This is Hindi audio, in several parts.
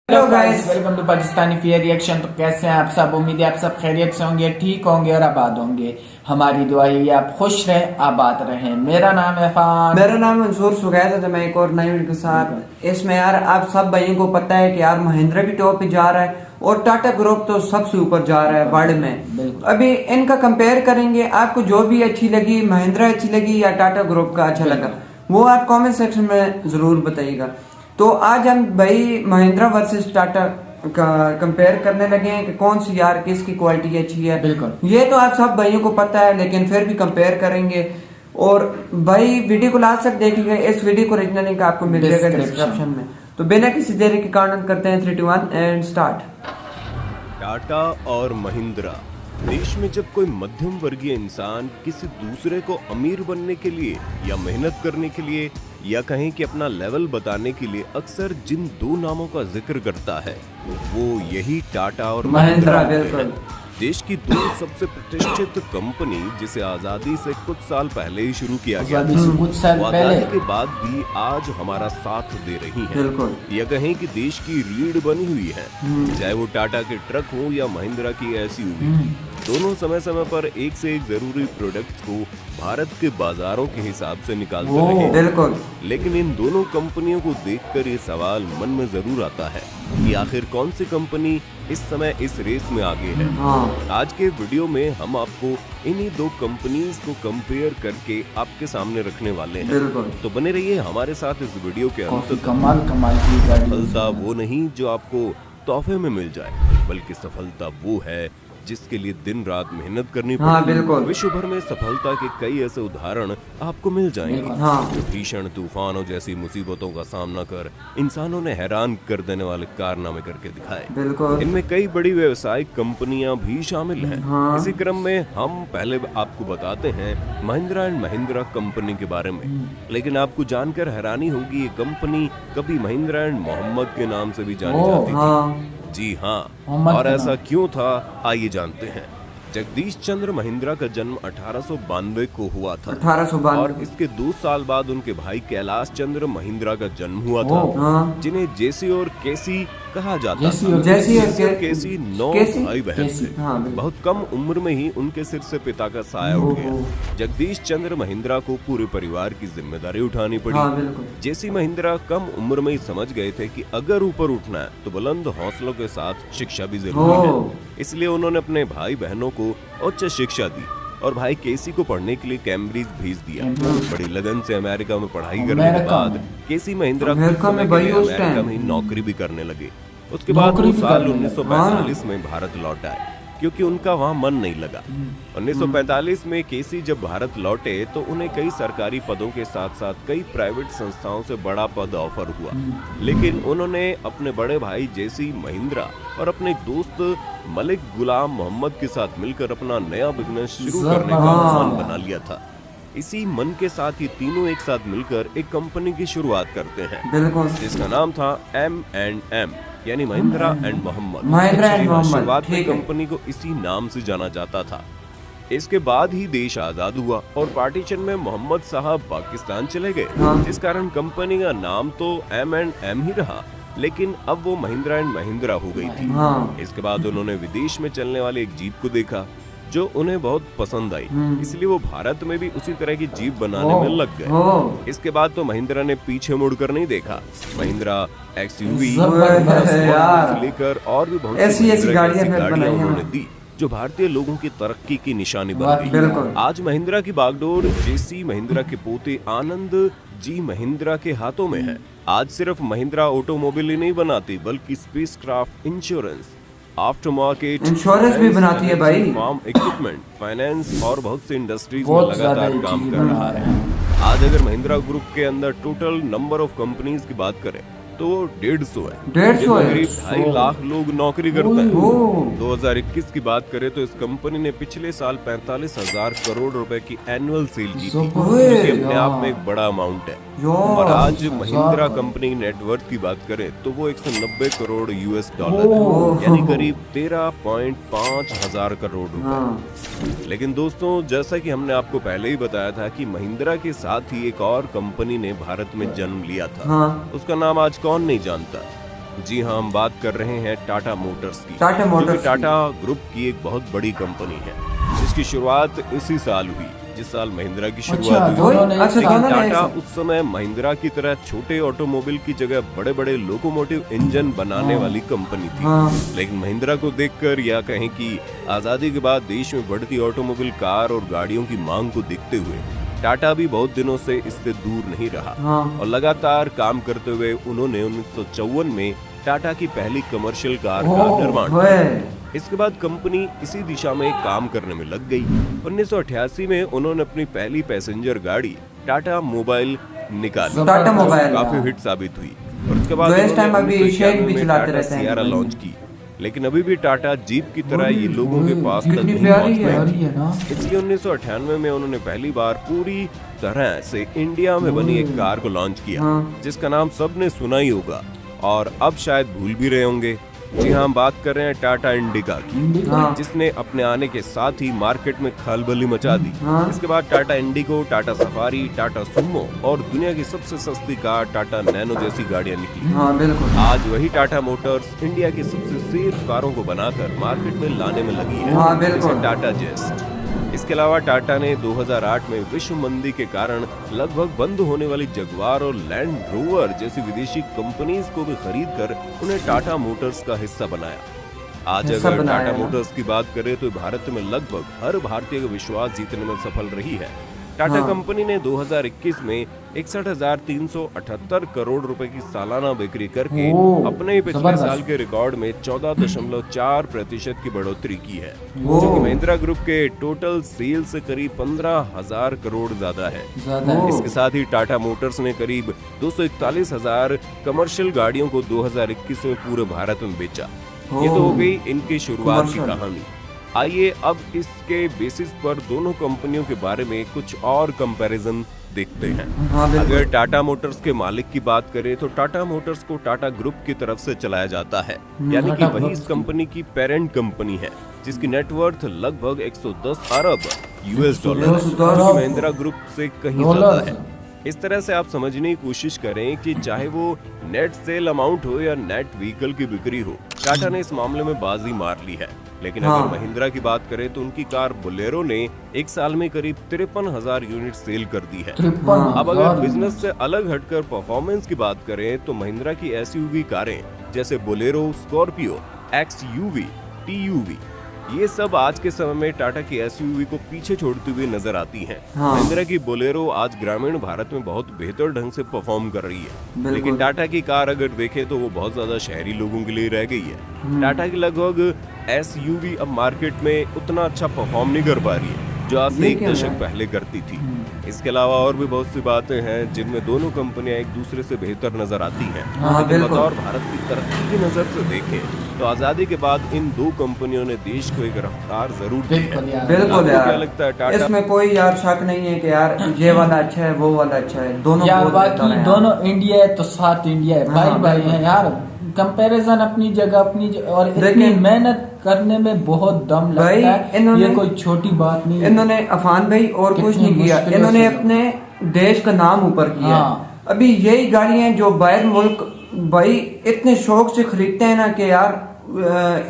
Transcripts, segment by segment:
Hello guys, welcome to Pakistani fair reaction. तो कैसे हैं आप सब? उम्मीद है आप सब खैरियत से होंगे, ठीक होंगे और आबाद होंगे। हमारी दुआ है आप खुश रहें, आबाद रहें। मेरा नाम है फान। मेरा नाम मंसूर सुगैर है। तो मैं एक और नई वीडियो के साथ इसमें यार आप सब भाइयों को पता है कि यार महिंद्रा भी टॉप पे जा रहा है और टाटा ग्रुप तो सबसे ऊपर जा रहा है वर्ल्ड में। अभी इनका कंपेयर करेंगे। आपको जो भी अच्छी लगी, महिंद्रा अच्छी लगी या टाटा ग्रुप का अच्छा लगा, वो आप कमेंट सेक्शन में जरूर बताइएगा। तो आज हम भाई महिंद्रा वर्सेस टाटा का कंपेयर करने लगे हैं कि कौन सी यार किसकी क्वालिटी अच्छी है। बिल्कुल, ये तो आप सब भाइयों को पता है, लेकिन फिर भी कंपेयर करेंगे। और भाई वीडियो को लास्ट तक देखिएगा। इस वीडियो को ओरिजिनल लिंक आपको मिल जाएगा डिस्क्रिप्शन में। तो बिना किसी देरी के कारण करते हैं 3, 2, 1 एंड स्टार्ट। टाटा और महिंद्रा। देश में जब कोई मध्यम वर्गीय इंसान किसी दूसरे को अमीर बनने के लिए या मेहनत करने के लिए या कहीं कि अपना लेवल बताने के लिए अक्सर जिन दो नामों का जिक्र करता है वो यही टाटा और महिंद्रा बिल्कुल। देश की दो सबसे प्रतिष्ठित कंपनी जिसे आजादी से कुछ साल पहले ही शुरू किया गया था, कुछ साल पहले के बाद भी आज हमारा साथ दे रही है। बिल्कुल। या कहें कि देश की रीढ़ बनी हुई है। चाहे वो टाटा के ट्रक हो या महिंद्रा की एसयूवी, दोनों समय समय पर एक से एक जरूरी प्रोडक्ट्स को भारत के बाजारों के हिसाब से निकालते रहे हैं। बिल्कुल। लेकिन इन दोनों कंपनियों को देखकर ये सवाल मन में जरूर आता है कि आखिर कौन सी कंपनी इस समय इस रेस में आगे है। आज के वीडियो में हम आपको इन्हीं दो कंपनीज को कंपेयर करके आपके सामने रखने वाले हैं। तो बने रहिए हमारे साथ इस वीडियो के अंत तक। कमाल की सफलता वो नहीं जो आपको तोहफे में मिल जाए, बल्कि सफलता वो है जिसके लिए दिन रात मेहनत करनी पड़ती। विश्व भर में सफलता के कई ऐसे उदाहरण आपको मिल जाएंगे जो भीषण तूफानों जैसी मुसीबतों का सामना कर इंसानों ने हैरान कर देने वाले कारनामे करके दिखाए। इनमें कई बड़ी व्यावसायिक कंपनियां भी शामिल हैं। इसी क्रम में हम पहले आपको बताते हैं महिंद्रा एंड महिंद्रा कंपनी के बारे में। लेकिन आपको जानकर हैरानी होगी, ये कंपनी कभी महिंद्रा एंड मोहम्मद के नाम से भी जानी जाती थी। जी हाँ, और ऐसा क्यों था आइए जानते हैं। जगदीश चंद्र महिंद्रा का जन्म 1892 को हुआ था। 1892। और इसके 2 साल बाद उनके भाई कैलाश चंद्र महिंद्रा का जन्म हुआ था, जिन्हें जेसी और केसी कहा जाता था। जेसी और केसी 9 भाई बहन थे। बहुत कम उम्र में ही उनके सिर से पिता का साया उठ गया। जगदीश चंद्र महिंद्रा को पूरे परिवार की जिम्मेदारी उठानी पड़ी। जेसी महिंद्रा कम उम्र में ही समझ गए थे कि अगर ऊपर उठना है तो बुलंद हौसलों के साथ शिक्षा भी जरूरी है। इसलिए उन्होंने अपने भाई बहनों को उच्च शिक्षा दी और भाई केसी को पढ़ने के लिए कैम्ब्रिज भेज दिया। बड़ी लगन से अमेरिका में पढ़ाई करने के बाद केसी महिंद्रा अमेरिका में नौकरी भी करने लगे। उसके बाद वो साल 1945 में भारत लौट आए क्योंकि उनका वहाँ मन नहीं लगा। 1945 में केसी जब भारत लौटे तो उन्हें कई सरकारी पदों के साथ साथ कई प्राइवेट संस्थाओं से बड़ा पद ऑफर हुआ। लेकिन उन्होंने अपने बड़े भाई जेसी महिंद्रा और अपने दोस्त मलिक गुलाम मोहम्मद के साथ मिलकर अपना नया बिजनेस शुरू करने का मन बना लिया था। इसी मन के साथ ही तीनों एक साथ मिलकर एक कंपनी की शुरुआत करते हैं जिसका नाम था M&M, यानी महिंद्रा एंड मोहम्मद। शुरुआत में कंपनी को इसी नाम से जाना जाता था। इसके बाद ही देश आजाद हुआ और पार्टीशन में मोहम्मद साहब पाकिस्तान चले गए, जिस कारण कंपनी का नाम तो M&M ही रहा, लेकिन अब वो महिंद्रा एंड महिंद्रा हो गई थी। इसके बाद उन्होंने विदेश में चलने वाले एक जीप को देखा जो उन्हें बहुत पसंद आई, इसलिए वो भारत में भी उसी तरह की जीप बनाने में लग गए। इसके बाद तो महिंद्रा ने पीछे मुड़कर नहीं देखा। महिंद्रा एक्सयूवी लेकर और भी बहुत सी गाड़ियां उन्होंने दी जो भारतीय लोगों की तरक्की की निशानी बन गई। आज महिंद्रा की बागडोर जेसी महिंद्रा के पोते आनंद जी महिंद्रा के हाथों में है। आज सिर्फ महिंद्रा ऑटोमोबाइल ही नहीं बनाती बल्कि spacecraft, insurance, after market insurance भी बनाती है भाई, फार्म इक्विपमेंट, फाइनेंस और बहुत से इंडस्ट्रीज में लगातार काम कर रहा है। आज अगर महिंद्रा ग्रुप के अंदर टोटल नंबर ऑफ कंपनीज की बात करें तो 150 है। 2.5 लाख लोग नौकरी करते हैं। 2021 की बात करें तो इस कंपनी ने पिछले साल 45,000 करोड़ रुपए की एनुअल सेल की थी, जो अपने आप में एक बड़ा अमाउंट है। और आज महिंद्रा कंपनी नेटवर्थ की बात करें तो वो 190 करोड़ US डॉलर है, यानी करीब 13.5 हजार करोड़ रुपए। लेकिन दोस्तों, जैसा कि हमने आपको पहले ही बताया था कि महिंद्रा के साथ ही एक और कंपनी ने भारत में जन्म लिया था। उसका नाम आज कौन नहीं जानता। जी हाँ, हम बात कर रहे हैं टाटा मोटर्स की। टाटा मोटर्स जो कि टाटा ग्रुप की एक बहुत बड़ी कंपनी है, जिसकी शुरुआत इसी साल हुई जिस साल महिंद्रा की शुरुआत हुई। लेकिन टाटा उस समय महिंद्रा की तरह छोटे ऑटोमोबाइल की जगह बड़े बड़े लोकोमोटिव इंजन बनाने वाली कंपनी थी। लेकिन महिंद्रा को देखकर या कहें कि आजादी के बाद देश में बढ़ती ऑटोमोबाइल कार और गाड़ियों की मांग को देखते हुए टाटा भी बहुत दिनों से इससे दूर नहीं रहा और लगातार काम करते हुए उन्होंने 1954 में टाटा की पहली कमर्शियल कार का निर्माण किया। इसके बाद कंपनी इसी दिशा में काम करने में लग गई। 1988 में उन्होंने अपनी पहली पैसेंजर गाड़ी टाटा मोबाइल निकाली, टाटा मोबाइल काफी हिट साबित हुई और उसके बाद टाटा सियारा लॉन्च की। लेकिन अभी भी टाटा जीप की तरह ये लोगों के पास तक नहीं पहुंच पाई। इसलिए 1998 में उन्होंने पहली बार पूरी तरह से इंडिया में बनी एक कार को लॉन्च किया, जिसका नाम सबने सुना ही होगा और अब शायद भूल भी रहे होंगे। जी हाँ, हम बात कर रहे हैं टाटा इंडिका की, जिसने अपने आने के साथ ही मार्केट में खलबली मचा दी। इसके बाद Tata Indigo, Tata safari, Tata Sumo और दुनिया की सबसे सस्ती कार टाटा नैनो जैसी गाड़ियां निकली। आज वही टाटा मोटर्स इंडिया की सबसे सेफ कारों को बनाकर मार्केट में लाने में लगी है, जैसे टाटा जेस्ट। इसके अलावा टाटा ने 2008 में विश्व मंदी के कारण लगभग बंद होने वाली जगुआर और लैंड रोवर जैसी विदेशी कंपनीज को भी खरीदकर उन्हें टाटा मोटर्स का हिस्सा बनाया। आज अगर टाटा मोटर्स की बात करें तो भारत में लगभग हर भारतीय का विश्वास जीतने में सफल रही है। टाटा कंपनी ने 2021 में 61,378 करोड़ रुपए की सालाना बिक्री करके अपने पिछले साल के रिकॉर्ड में 14.4% की बढ़ोतरी की है, जो कि महिंद्रा ग्रुप के टोटल सेल से करीब 15,000 करोड़ ज्यादा है। इसके साथ ही टाटा मोटर्स ने करीब 241,000 कमर्शियल गाड़ियों को 2021 में पूरे भारत में बेचा। ये तो हो गई इनकी शुरुआत की कहानी। आइए अब इसके बेसिस पर दोनों कंपनियों के बारे में कुछ और कंपैरिजन देखते हैं। अगर टाटा मोटर्स के मालिक की बात करें तो टाटा मोटर्स को टाटा ग्रुप की तरफ से चलाया जाता है, यानी कि वही इस कंपनी की पेरेंट कंपनी है, जिसकी नेटवर्थ लगभग 110 अरब $, जो महिंद्रा ग्रुप से कहीं ज्यादा है। इस तरह से आप समझने की कोशिश करें कि चाहे वो नेट सेल अमाउंट हो या नेट व्हीकल की बिक्री हो, टाटा ने इस मामले में बाजी मार ली है। लेकिन अगर महिंद्रा की बात करें तो उनकी कार बोलेरो ने एक साल में करीब 53,000 यूनिट सेल कर दी है। अब अगर बिजनेस से अलग हटकर परफॉर्मेंस की बात करें तो महिंद्रा की एसयूवी कारें जैसे बोलेरो, स्कॉर्पियो, एक्सयूवी, टीयूवी, ये सब आज के समय में टाटा की एसयूवी को पीछे छोड़ती हुई नजर आती हैं। महिंद्रा की बोलेरो आज ग्रामीण भारत में बहुत बेहतर ढंग से परफॉर्म कर रही है, लेकिन टाटा की कार अगर देखें तो वो बहुत ज्यादा शहरी लोगों के लिए रह गई है। टाटा की लगभग एसयूवी अब मार्केट में उतना अच्छा परफॉर्म नहीं कर पा रही है जो आज से एक दशक पहले करती थी। इसके अलावा और भी बहुत सी बातें हैं जिनमें दोनों कंपनियां एक दूसरे से बेहतर नजर आती हैं। लेकिन बतौर भारत की तरक्की की नजर से देखें तो आजादी के बाद इन दो कंपनियों ने देश को एक रफ्तार जरूर दी है। बिल्कुल यार, क्या लगता है टाटा? इसमें कोई यार शक नहीं है कि यार ये वाला अच्छा है, वो वाला अच्छा है, दोनों यार बाकी दोनों इंडिया है तो साथ इंडिया है, भाई भाई है यार। कंपैरिजन अपनी जगह और इतनी मेहनत करने में बहुत दम लगता है, ये कोई छोटी बात नहीं है। इन्होंने अफान भाई और कुछ नहीं किया, इन्होंने अपने देश का नाम ऊपर किया। अभी यही गाड़ियां जो बाहर मुल्क भाई इतने शौक से खरीदते हैं ना कि यार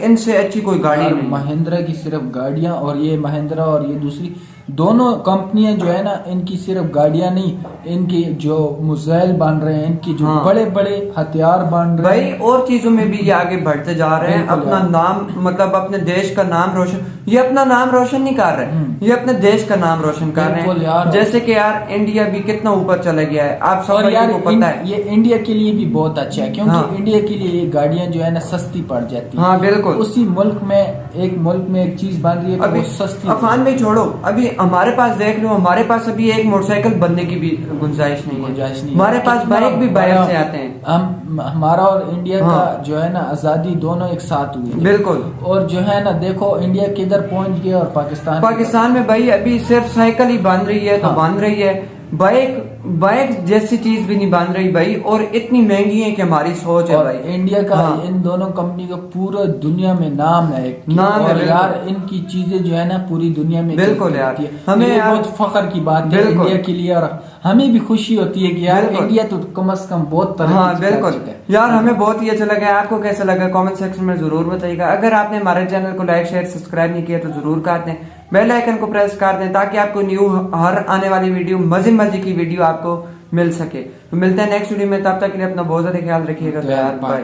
इनसे अच्छी कोई गाड़ी नहीं। महिंद्रा की सिर्फ गाड़ियां और ये महिंद्रा और ये दूसरी दोनों कंपनियां जो है ना, इनकी सिर्फ गाड़ियां नहीं, इनकी जो मिसाइल बन रहे हैं, इनकी जो बड़े बड़े हथियार बन रहे हैं, भाई और चीजों में भी ये आगे बढ़ते जा रहे हैं। अपना नाम मतलब अपने देश का नाम रोशन, ये अपना नाम रोशन नहीं कर रहे, ये अपने देश का नाम रोशन कर रहे हैं। जैसे कि यार इंडिया भी कितना ऊपर चला गया है, आप सब को पता है। ये इंडिया के लिए भी बहुत अच्छा है, क्योंकि इंडिया के लिए ये गाड़ियां जो है ना सस्ती पड़ जाती है। हाँ बिल्कुल, उसी मुल्क में एक चीज बन रही है अभी सस्ती। अफान भाई छोड़ो, अभी हमारे पास देख लो, हमारे पास अभी एक मोटरसाइकिल बनने की भी गुंजाइश नहीं है। हमारे पास बाइक भी बाहर से आते हैं। हमारा और इंडिया का जो है ना आजादी दोनों एक साथ हुई। बिल्कुल, और जो है ना देखो इंडिया किधर पहुंच गया और पाकिस्तान में भाई अभी सिर्फ साइकिल ही बन रही है तो बन रही है। बाइक जैसी चीज भी नहीं बन रही भाई, और इतनी महंगी है कि हमारी सोच है और भाई। इंडिया का हाँ। इन दोनों कंपनी का पूरा दुनिया में नाम है नाम है, यार इनकी चीजें जो है ना पूरी दुनिया में बिल्कुल यार, हमें बहुत फख्र की बात है इंडिया के लिए, और हमें भी खुशी होती है कि यार इंडिया तो कम से कम बहुत तरह। हाँ बिल्कुल यार, हमें बहुत ही अच्छा लगा। आपको कैसा लगा कमेंट सेक्शन में जरूर बताइएगा। अगर आपने हमारे चैनल को लाइक शेयर सब्सक्राइब नहीं किया तो जरूर कर दें, बेल आइकन को प्रेस कर दें, ताकि आपको न्यू हर आने वाली वीडियो मजे की वीडियो आपको मिल सके। तो मिलते हैं नेक्स्ट वीडियो में, तब तक के लिए अपना बहुत ज्यादा ख्याल रखिएगा। तो यार बाय।